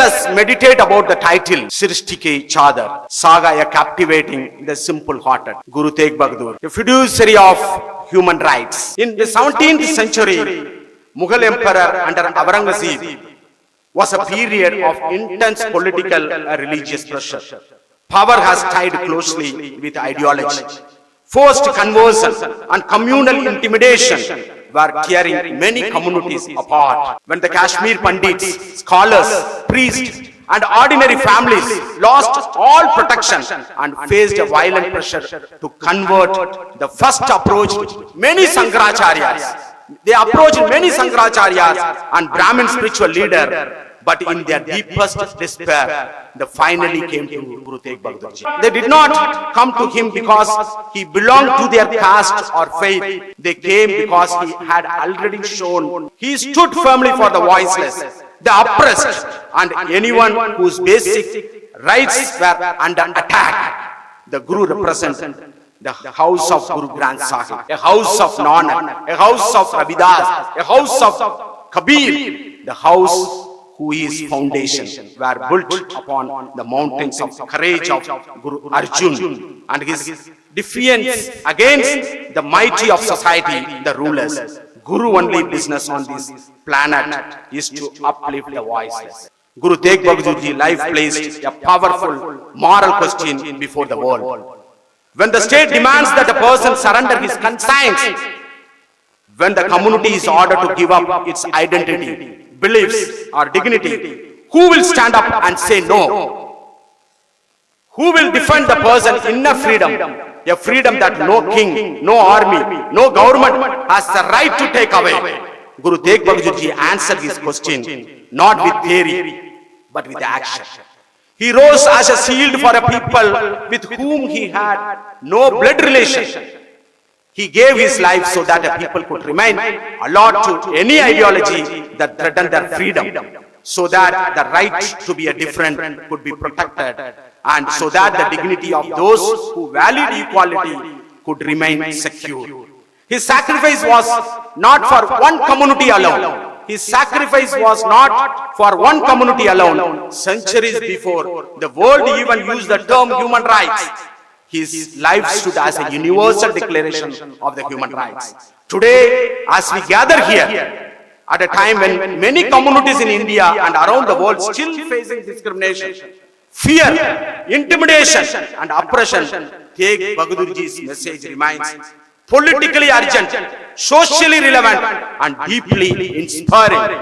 us meditate about the title Srishti Ki Chadar, saga a captivating the simple-hearted Guru Tegh Bahadur, a fiduciary of human rights. In the 17th century, Mughal Emperor under Aurangzeb was a period of intense political and religious pressure. Power has tied closely with ideology. Forced conversion and communal intimidation were tearing many communities apart. When the Kashmir Pandits, scholars, priests, and ordinary families lost all protection and faced a violent pressure to convert, the first approached many Shankaracharyas. They approached many Shankaracharyas and Brahmin spiritual leader, but in their deepest despair, they finally came to Guru Tegh Bahadur. They did not come to him because he belonged to their caste or faith. They came because he had already shown he stood firmly for the voiceless, the oppressed, and anyone whose basic rights were under attack. The Guru represented the house of Guru Granth Sahib, a house of Nanak, a house of Ravidas, a house of Kabir, the house whose foundation were built upon the mountains of courage of Guru Arjun and his defiance against the mighty of society, the rulers. Guru only business on this planet is to uplift the voiceless. Guru Tegh Bahadur's life placed a powerful moral question before the world. When the state demands that a person surrender his conscience, when the community is ordered to give up its identity, beliefs, or dignity, who will stand up and say no? Who will defend the person's inner freedom? A freedom that no king, no army, no government has the right to take away. Guru Tegh Bahadur answered this question not with theory but with action. He rose as a shield for a people with whom he had no blood relation. He gave his life so that a people could remain alert to any ideology that threatened their freedom, so that the right to be a different could be protected, and so that the dignity of those who valued equality could remain secure. His sacrifice was not for one community alone. His sacrifice was not for one community alone. Centuries before the world even used the term human rights, his life stood as a universal declaration of the human rights. Today, as we gather here, at a time when many communities in India and around the world still facing discrimination, fear, intimidation, and oppression, Tegh Bahadur's message remains politically urgent, socially relevant, and deeply inspiring.